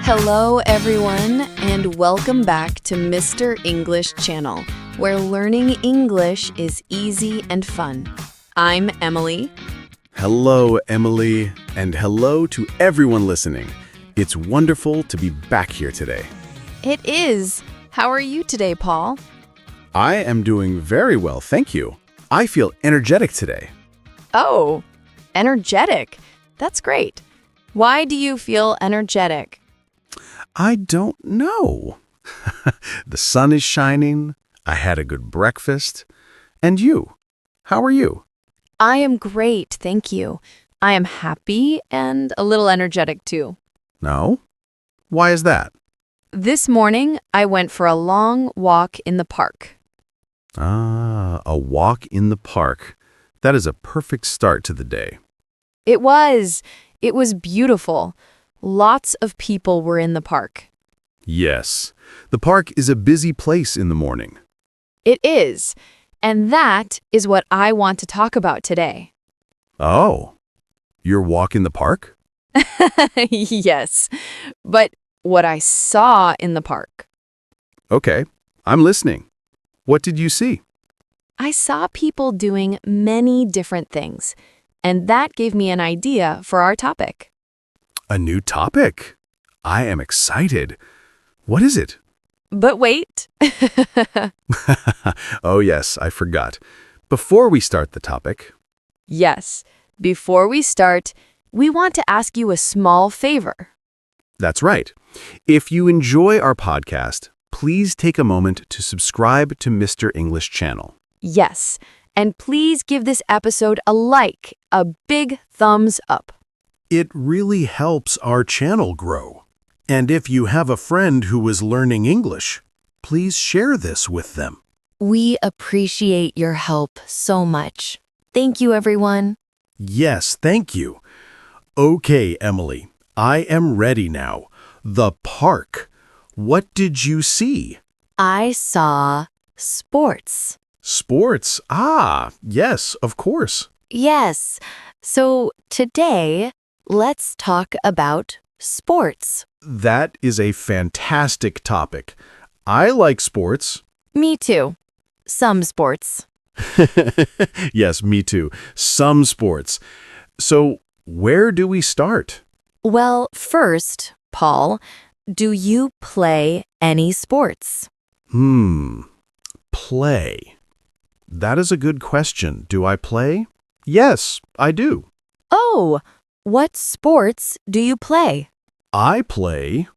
Hello, everyone, and welcome back to Mr. English Channel, where learning English is easy and fun. I'm Emily. Hello, Emily, and hello to everyone listening. It's wonderful to be back here today. It is. How are you today, Paul? I am doing very well, thank you. I feel energetic today. Oh, energetic. That's great. Why do you feel energetic? I don't know. The sun is shining, I had a good breakfast. And you? How are you? I am great, thank you. I am happy and a little energetic too. No? Why is that? This morning, I went for a long walk in the park. A walk in the park. That is a perfect start to the day. It was. It was beautiful. Lots of people were in the park. Yes, the park is a busy place in the morning. It is. And that is what I want to talk about today. Oh, your walk in the park? Yes, but what I saw in the park. Okay, I'm listening. What did you see? I saw people doing many different things, and that gave me an idea for our topic. A new topic? I am excited. What is it? But wait. Oh yes, I forgot. Before we start the topic, Yes, before we start, we want to ask you a small favor. that's right. If you enjoy our podcast, please take a moment to subscribe to Mr. English Channel. Yes, and please give this episode a like, a big thumbs up. It really helps our channel grow. And if you have a friend who is learning English, please share this with them. We appreciate your help so much. Thank you, everyone. Yes, thank you. Okay, Emily, I am ready now. The park. What did you see? I saw sports. Sports. Ah, yes, of course. Yes, so today, let's talk about sports. That is a fantastic topic. I like sports. Me too. Some sports. Yes, me too. Some sports. So, where do we start? Well, first, Paul, do you play any sports? Play. That is a good question. Do I play? Yes, I do. Oh, what sports do you play? I play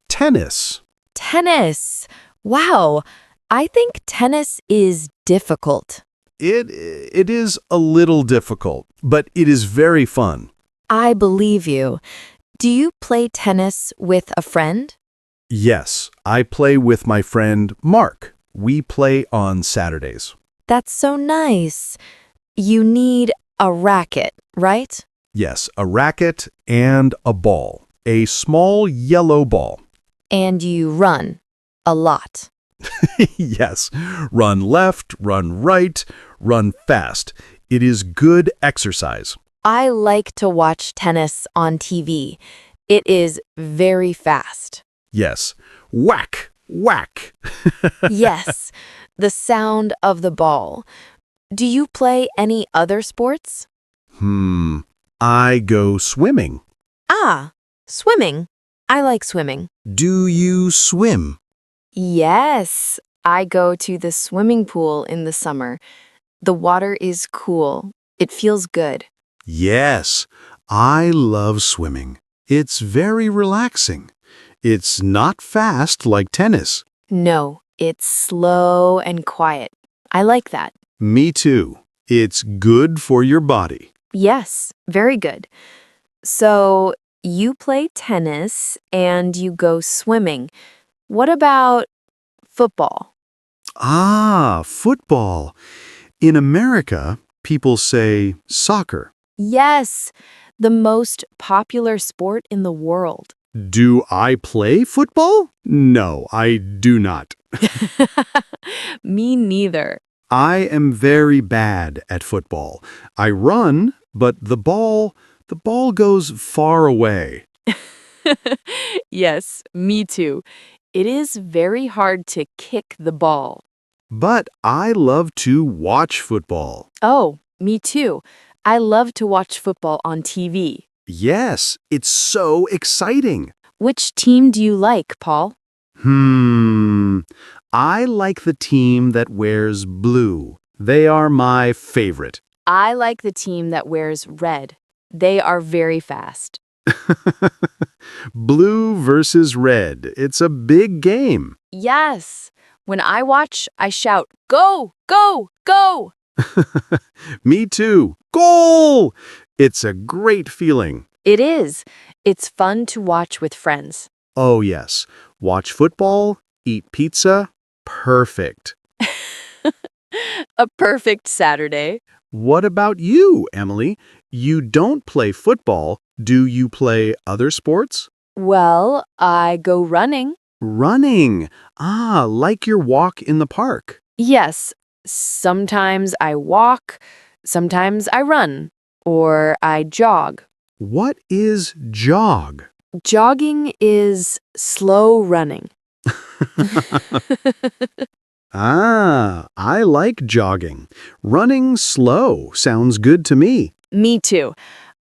tennis. Tennis. Wow, I think tennis is difficult. It is a little difficult, but it is very fun. I believe you. Do you play tennis with a friend? Yes, I play with my friend Mark. We play on Saturdays. That's so nice. You need a racket, right? Yes, a racket and a ball. A small yellow ball. And you run a lot. Yes, run left, run right, run fast. It is good exercise. I like to watch tennis on TV. It is very fast. Yes, whack, whack. Yes, the sound of the ball. Do you play any other sports? I go swimming. Ah, swimming. I like swimming. Do you swim? Yes, I go to the swimming pool in the summer. The water is cool. It feels good. Yes, I love swimming. It's very relaxing. It's not fast like tennis. No, it's slow and quiet. I like that. Me too. It's good for your body. Yes, very good. So, you play tennis and you go swimming. What about football? Ah, football. In America, people say soccer. Yes, the most popular sport in the world. Do I play football? No, I do not. Me neither. I am very bad at football. I run, but the ball goes far away. Yes, me too. It is very hard to kick the ball. But I love to watch football. Oh, me too. I love to watch football on TV. Yes, it's so exciting. Which team do you like, Paul? I like the team that wears blue. They are my favorite. I like the team that wears red. They are very fast. Blue versus red. It's a big game. Yes. When I watch, I shout, "Go, go, go!" Me too. Goal! It's a great feeling. It is. It's fun to watch with friends. Oh, yes. Watch football, eat pizza. Perfect. A perfect Saturday. What about you, Emily? You don't play football. Do you play other sports? Well, I go running. Running. Ah, like your walk in the park. Yes, sometimes I walk, sometimes I run, or I jog. What is jog? Jogging is slow running. Ah, I like jogging. Running slow sounds good to me. Me too.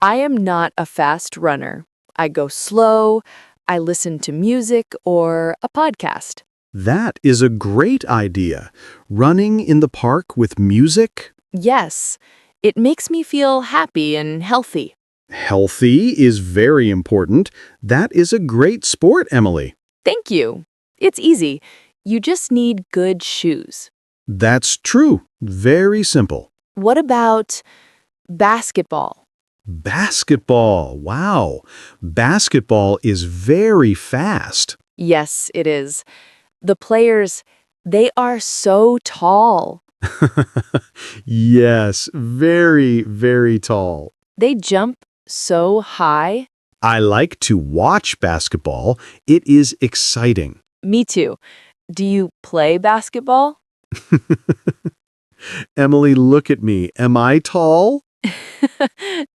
I am not a fast runner. I go slow, I listen to music or a podcast. That is a great idea. Running in the park with music? Yes, it makes me feel happy and healthy. Healthy is very important. That is a great sport, Emily. Thank you. It's easy. You just need good shoes. That's true. Very simple. What about basketball? Basketball. Wow. Basketball is very fast. Yes, it is. The players, they are so tall. Yes, very, very tall. They jump so high. I like to watch basketball. It is exciting. Me too. Do you play basketball? Emily, look at me. Am I tall?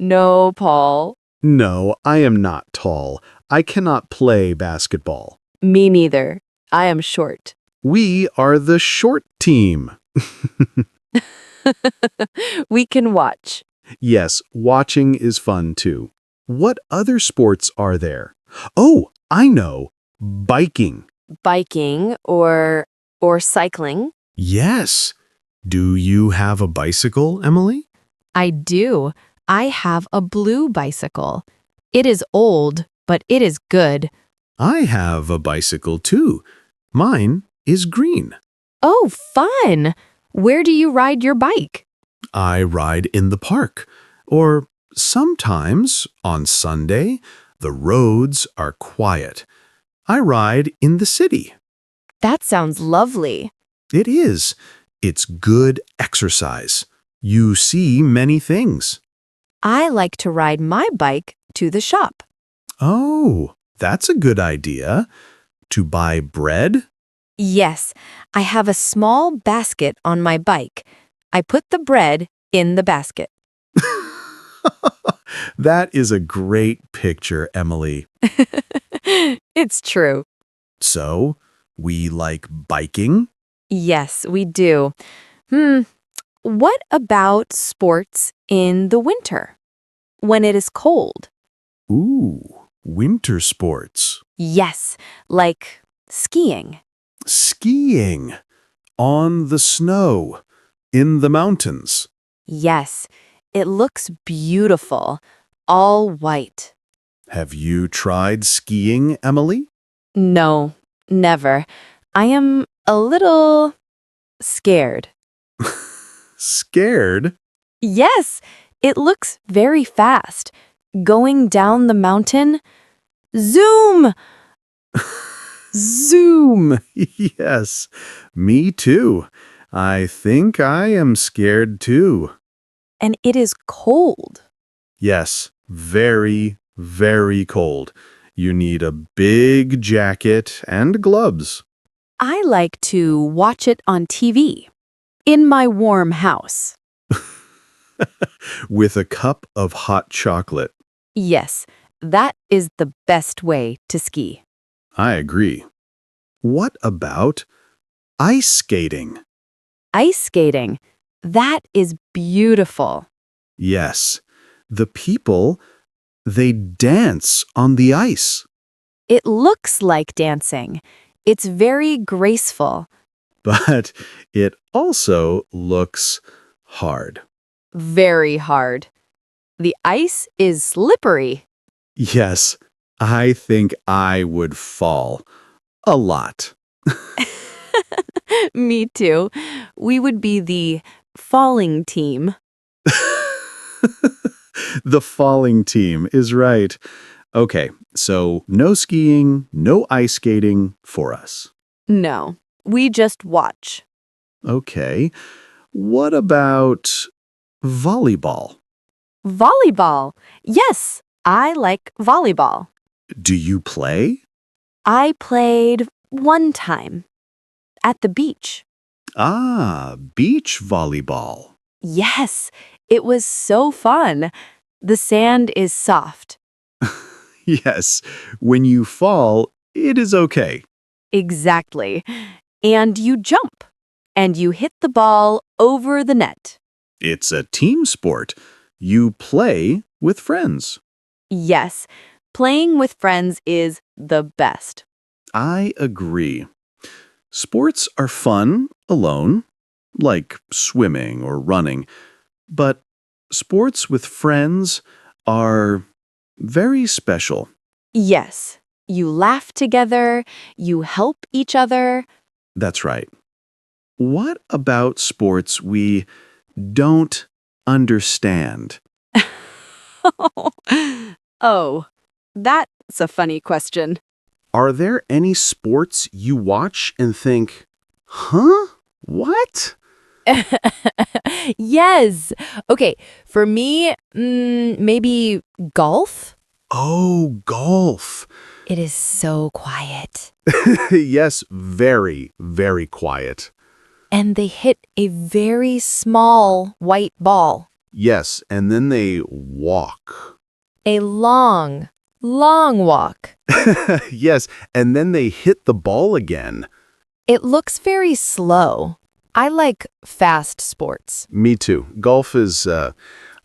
No, Paul. No, I am not tall. I cannot play basketball. Me neither. I am short. We are the short team. We can watch. Yes, watching is fun too. What other sports are there? Oh, I know. Biking. Biking or cycling. Yes. Do you have a bicycle, Emily? I do. I have a blue bicycle. It is old, but it is good. I have a bicycle too. Mine is green. Oh, fun! Where do you ride your bike? I ride in the park. Or sometimes, on Sunday, the roads are quiet. I ride in the city. That sounds lovely. It is. It's good exercise. You see many things. I like to ride my bike to the shop. Oh, that's a good idea. To buy bread? Yes, I have a small basket on my bike. I put the bread in the basket. That is a great picture, Emily. It's true. So, we like biking? Yes, we do. What about sports in the winter? When it is cold? Ooh, winter sports. Yes, like skiing. Skiing. On the snow. In the mountains. Yes, it looks beautiful, all white. Have you tried skiing, Emily? No, never. I am a little scared. Scared? Yes, it looks very fast. Going down the mountain. Zoom! Zoom! Yes, me too. I think I am scared too. And it is cold. Yes, very, very cold. You need a big jacket and gloves. I like to watch it on TV. In my warm house. With a cup of hot chocolate. Yes, That is the best way to ski. I agree. What about ice skating? Ice skating. That is beautiful. Yes, the people, they dance on the ice. It looks like dancing. It's very graceful. But it also looks hard. Very hard. The ice is slippery. Yes, I think I would fall a lot. Me too. We would be the falling team. The falling team is right. Okay, so no skiing, no ice skating for us. No, we just watch. Okay, what about volleyball? Volleyball. Yes, I like volleyball. Do you play? I played one time at the beach. Ah, beach volleyball. Yes, it was so fun. The sand is soft. Yes, when you fall, it is okay. Exactly. And you jump. And you hit the ball over the net. It's a team sport. You play with friends. Yes, playing with friends is the best. I agree. Sports are fun alone, like swimming or running, but sports with friends are very special. Yes, you laugh together, you help each other. That's right. What about sports we don't understand? Oh, that's a funny question. Are there any sports you watch and think, huh? What? Yes. Okay, for me, maybe golf. Oh, golf. It is so quiet. Yes, very, very quiet. And they hit a very small white ball. Yes, and then they walk. A long, long walk. Yes, and then they hit the ball again. It looks very slow. I like fast sports. Me too. Golf is a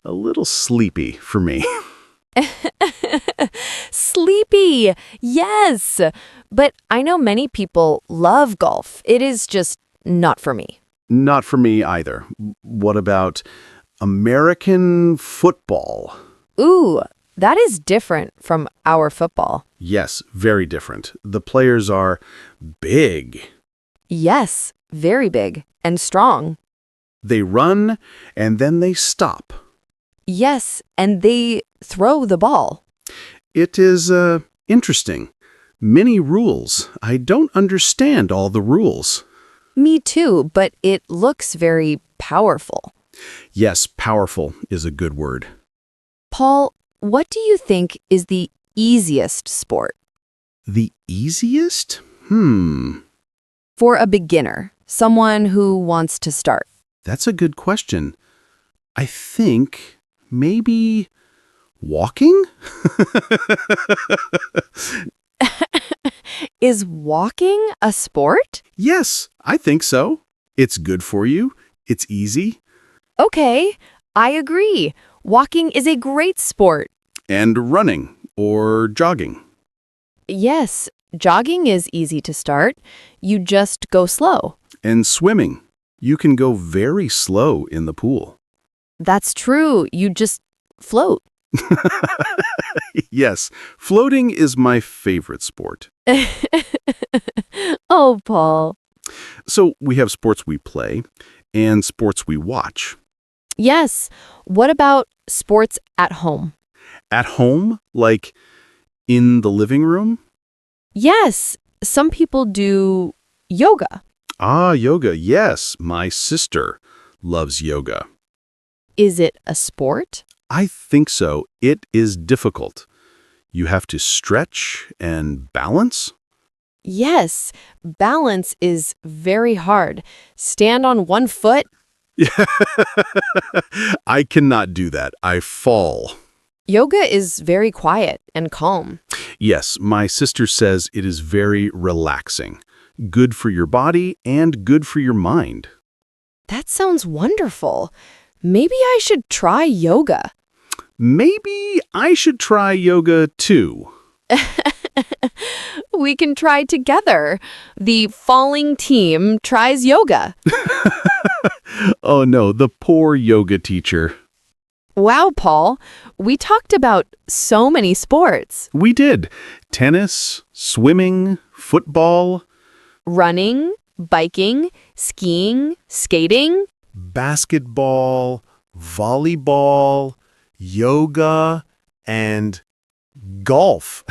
little sleepy for me. Sleepy, yes. But I know many people love golf. It is just not for me. Not for me either. What about American football? Ooh, that is different from our football. Yes, very different. The players are big. Yes, very big and strong. They run and then they stop. Yes, and they throw the ball. It is interesting. Many rules. I don't understand all the rules. Me too, but it looks very powerful. Yes, powerful is a good word. Paul, what do you think is the easiest sport? The easiest? For a beginner, someone who wants to start. That's a good question. I think maybe walking? Is walking a sport? Yes, I think so. It's good for you. It's easy. Okay, I agree. Walking is a great sport. And running or jogging. Yes, jogging is easy to start. You just go slow. And swimming. You can go very slow in the pool. That's true. You just float. Yes, floating is my favorite sport. Oh, Paul. So we have sports we play and sports we watch. Yes. What about sports at home? At home, like in the living room? Yes. Some people do yoga. Ah, yoga. Yes, my sister loves yoga. Is it a sport? I think so. It is difficult. You have to stretch and balance. Yes. Balance is very hard. Stand on one foot. I cannot do that. I fall. Yoga is very quiet and calm. Yes, my sister says it is very relaxing. Good for your body and good for your mind. That sounds wonderful. Maybe I should try yoga. Maybe I should try yoga too. We can try together. The falling team tries yoga. Oh no, the poor yoga teacher. Wow, Paul. We talked about so many sports. We did. Tennis, swimming, football, Running, biking, skiing, skating. Basketball, volleyball, yoga, and golf.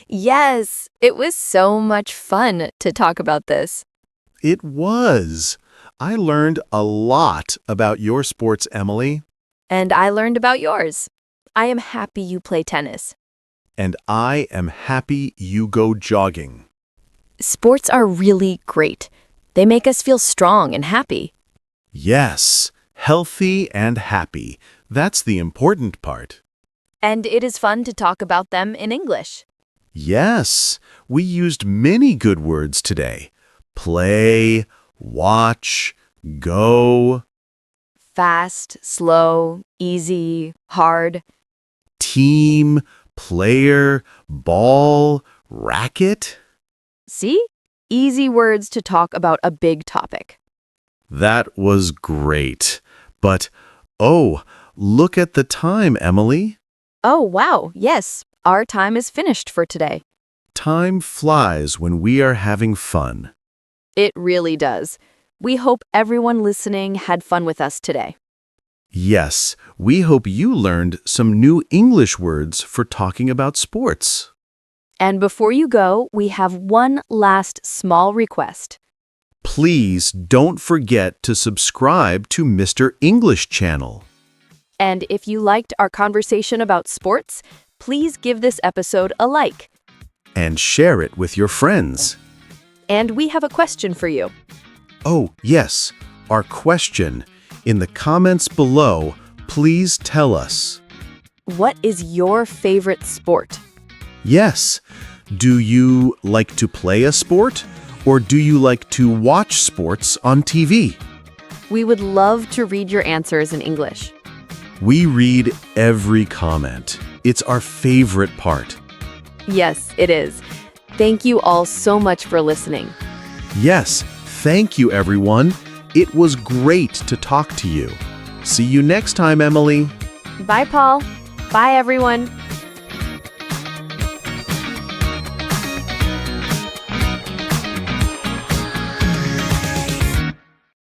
Yes, it was so much fun to talk about this. It was. I learned a lot about your sports, Emily, And I learned about yours. I am happy you play tennis. and I am happy you go jogging. Sports are really great. They make us feel strong and happy. Yes, healthy and happy. That's the important part. And it is fun to talk about them in English. Yes, we used many good words today. Play, watch, go, Fast, slow, easy, hard. team, player, ball, racket. See? Easy words to talk about a big topic. That was great. But, oh, look at the time, Emily. Oh, wow. Yes, our time is finished for today. Time flies when we are having fun. It really does. We hope everyone listening had fun with us today. Yes, we hope you learned some new English words for talking about sports. And before you go, we have one last small request. Please don't forget to subscribe to Mr. English Channel. And if you liked our conversation about sports, please give this episode a like. And share it with your friends. And we have a question for you. Oh, yes, our question. In the comments below, please tell us. What is your favorite sport? Yes, do you like to play a sport? Or do you like to watch sports on TV? We would love to read your answers in English. We read every comment. It's our favorite part. Yes, it is. Thank you all so much for listening. Yes, thank you, everyone. It was great to talk to you. See you next time, Emily. Bye, Paul. Bye, everyone.